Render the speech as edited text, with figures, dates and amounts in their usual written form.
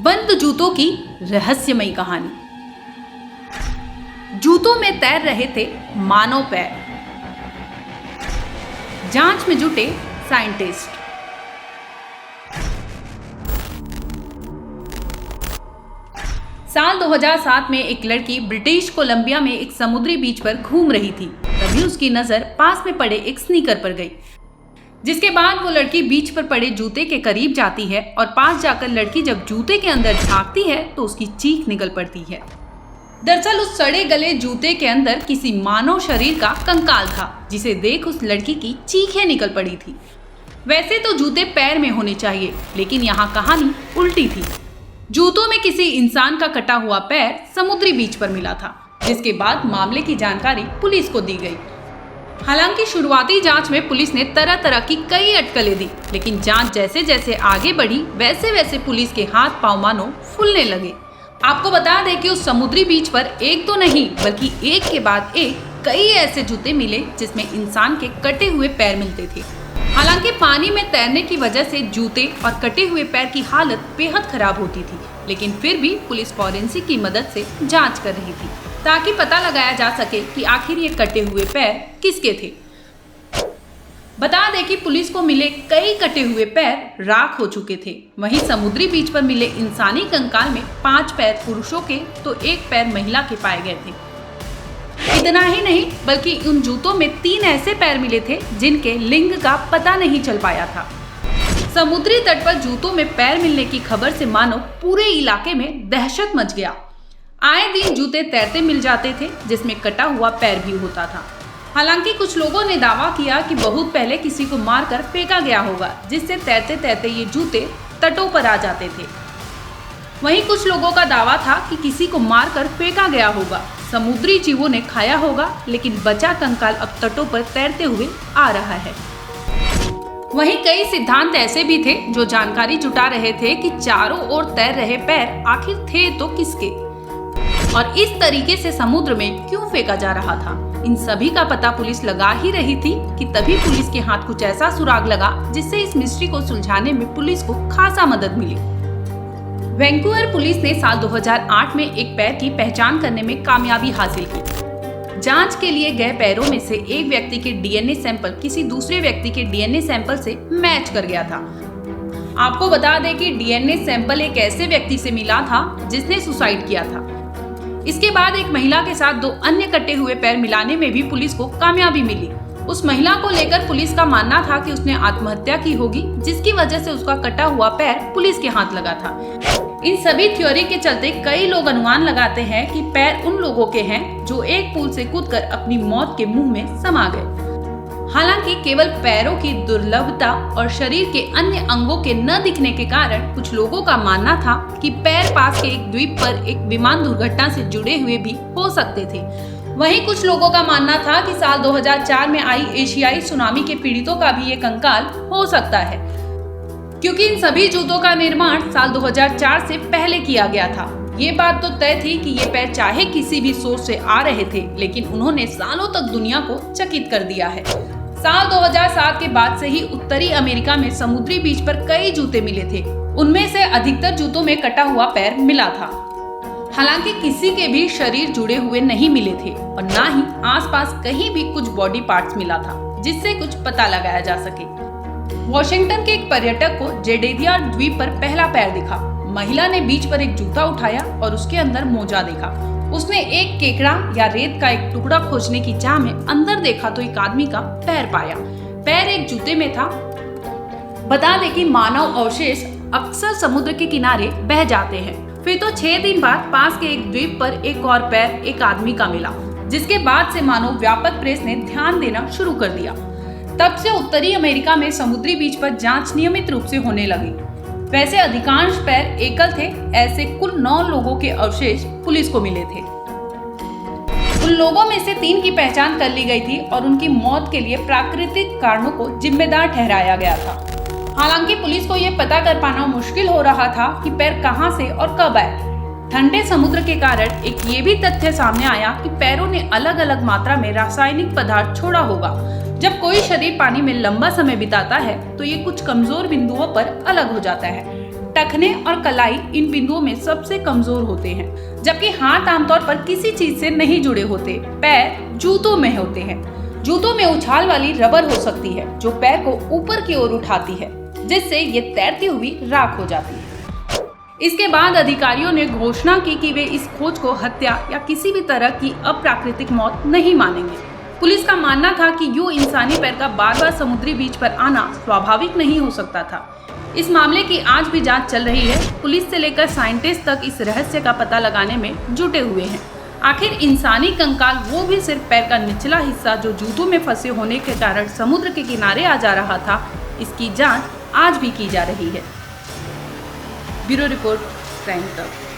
बंद जूतों की रहस्यमयी कहानी। जूतों में तैर रहे थे मानव पैर। जांच में जुटे साइंटिस्ट। साल 2007 में एक लड़की ब्रिटिश कोलंबिया में एक समुद्री बीच पर घूम रही थी। तभी उसकी नजर पास में पड़े एक स्नीकर पर गई, जिसके बाद वो लड़की बीच पर पड़े जूते के करीब जाती है और पास जाकर लड़की जब जूते के अंदर झांकती है तो उसकी चीख निकल पड़ती है। दरअसल उस सड़े गले जूते के अंदर किसी मानव शरीर का कंकाल था, जिसे देख उस लड़की की चीखें निकल पड़ी थी। वैसे तो जूते पैर में होने चाहिए, लेकिन यहाँ कहानी उल्टी थी। जूतों में किसी इंसान का कटा हुआ पैर समुद्री बीच पर मिला था, जिसके बाद मामले की जानकारी पुलिस को दी गई। हालांकि शुरुआती जांच में पुलिस ने तरह तरह की कई अटकलें दी, लेकिन जांच जैसे जैसे आगे बढ़ी वैसे वैसे पुलिस के हाथ पांव मानो फूलने लगे। आपको बता दें कि उस समुद्री बीच पर एक तो नहीं बल्कि एक के बाद एक कई ऐसे जूते मिले जिसमें इंसान के कटे हुए पैर मिलते थे। हालांकि पानी में तैरने की वजह से जूते और कटे हुए पैर की हालत बेहद खराब होती थी, लेकिन फिर भी पुलिस फॉरेंसिक की मदद से जांच कर रही थी ताकि पता लगाया जा सके कि आखिर ये कटे हुए पैर किसके थे। बता दें कि पुलिस को मिले कई कटे हुए पैर राख हो चुके थे। वहीं समुद्री बीच पर मिले इंसानी कंकाल में 5 पैर पुरुषों के तो 1 पैर महिला के पाए गए थे। इतना ही नहीं बल्कि उन जूतों में 3 ऐसे पैर मिले थे जिनके लिंग का पता नहीं चल पाया था। समुद्री तट पर जूतों में पैर मिलने की खबर से मानो पूरे इलाके में दहशत मच गया। आए दिन जूते तैरते मिल जाते थे जिसमें कटा हुआ पैर भी होता था। हालांकि कुछ लोगों ने दावा किया कि बहुत पहले किसी को मारकर फेंका गया होगा, जिससे तैरते तैरते ये जूते तटों पर आ जाते थे। वहीं कुछ लोगों का दावा था कि किसी को मारकर फेंका गया होगा, समुद्री जीवों ने खाया होगा, लेकिन बचा कंकाल अब तटों पर तैरते हुए आ रहा है। वहीं कई सिद्धांत ऐसे भी थे जो जानकारी जुटा रहे थे कि चारों ओर तैर रहे पैर आखिर थे तो किसके और इस तरीके से समुद्र में क्यों फेंका जा रहा था। इन सभी का पता पुलिस लगा ही रही थी कि तभी पुलिस के हाथ कुछ ऐसा सुराग लगा जिससे इस मिस्ट्री को सुलझाने में पुलिस को खासा मदद मिली। वैंकूवर पुलिस ने साल 2008 में एक पैर की पहचान करने में कामयाबी हासिल की। जांच के लिए गए पैरों में से एक व्यक्ति के डीएनए सैंपल किसी दूसरे व्यक्ति के डीएनए सैंपल से मैच कर गया था। आपको बता दें कि डीएनए सैंपल एक ऐसे व्यक्ति से मिला था जिसने सुसाइड किया था। इसके बाद एक महिला के साथ 2 अन्य कटे हुए पैर मिलाने में भी पुलिस को कामयाबी मिली। उस महिला को लेकर पुलिस का मानना था कि उसने आत्महत्या की होगी, जिसकी वजह से उसका कटा हुआ पैर पुलिस के हाथ लगा था। इन सभी थ्योरी के चलते कई लोग अनुमान लगाते हैं कि पैर उन लोगों के हैं जो एक पूल से कूदकर अपनी मौत के मुंह में समा गए। हालांकि केवल पैरों की दुर्लभता और शरीर के अन्य अंगों के न दिखने के कारण कुछ लोगों का मानना था कि पैर पास के एक द्वीप पर एक विमान दुर्घटना से जुड़े हुए भी हो सकते थे। वहीं कुछ लोगों का मानना था कि साल 2004 में आई एशियाई सुनामी के पीड़ितों का भी ये कंकाल हो सकता है, क्योंकि इन सभी जूतों का निर्माण साल 2004 से पहले किया गया था। ये बात तो तय थी कि ये पैर चाहे किसी भी सोर्स से आ रहे थे, लेकिन उन्होंने सालों तक दुनिया को चकित कर दिया है। साल 2007 के बाद से ही उत्तरी अमेरिका में समुद्री बीच पर कई जूते मिले थे। उनमें से अधिकतर जूतों में कटा हुआ पैर मिला था। हालांकि किसी के भी शरीर जुड़े हुए नहीं मिले थे और ना ही आसपास कहीं भी कुछ बॉडी पार्ट्स मिला था जिससे कुछ पता लगाया जा सके। वॉशिंगटन के एक पर्यटक को जेडेडिया द्वीप पर पहला पैर दिखा। महिला ने बीच पर एक जूता उठाया और उसके अंदर मोजा देखा। उसने एक केकड़ा या रेत का एक टुकड़ा खोजने की चाह में अंदर देखा तो एक आदमी का पैर पाया। पैर एक जूते में था। बता दें कि मानव अवशेष अक्सर समुद्र के किनारे बह जाते हैं। फिर तो 6 दिन बाद पास के एक द्वीप पर एक और पैर एक आदमी का मिला, जिसके बाद से मानो व्यापक प्रेस ने ध्यान देना शुरू कर दिया। तब से उत्तरी अमेरिका में समुद्री बीच पर जांच नियमित रूप से होने लगी। वैसे अधिकांश पैर एकल थे। ऐसे कुल 9 लोगों के अवशेष पुलिस को मिले थे। उन लोगों में से 3 की पहचान कर ली गई थी और उनकी मौत के लिए प्राकृतिक कारणों को जिम्मेदार ठहराया गया था। हालांकि पुलिस को यह पता कर पाना मुश्किल हो रहा था कि पैर कहां से और कब आए। ठंडे समुद्र के कारण एक ये भी तथ्य सामने आया कि पैरों ने अलग अलग मात्रा में रासायनिक पदार्थ छोड़ा होगा। जब कोई शरीर पानी में लंबा समय बिताता है तो ये कुछ कमजोर बिंदुओं पर अलग हो जाता है। टखने और कलाई इन बिंदुओं में सबसे कमजोर होते हैं, जबकि हाथ आमतौर पर किसी चीज से नहीं जुड़े होते। पैर जूतों में होते हैं। जूतों में उछाल वाली रबर हो सकती है जो पैर को ऊपर की ओर उठाती है, जिससे ये तैरती हुई राख हो जाती है। इसके बाद अधिकारियों ने घोषणा की कि वे इस खोज को हत्या या किसी भी तरह की अप्राकृतिक मौत नहीं मानेंगे। पुलिस का मानना था कि यूं इंसानी पैर का बार बार समुद्री बीच पर आना स्वाभाविक नहीं हो सकता था। इस मामले की आज भी जांच चल रही है। पुलिस से लेकर साइंटिस्ट तक इस रहस्य का पता लगाने में जुटे हुए हैं। आखिर इंसानी कंकाल, वो भी सिर्फ पैर का निचला हिस्सा जो जूतों में फंसे होने के कारण समुद्र के किनारे आ जा रहा था, इसकी जांच आज भी की जा रही है। ब्यूरो रिपोर्ट, क्राइम तक।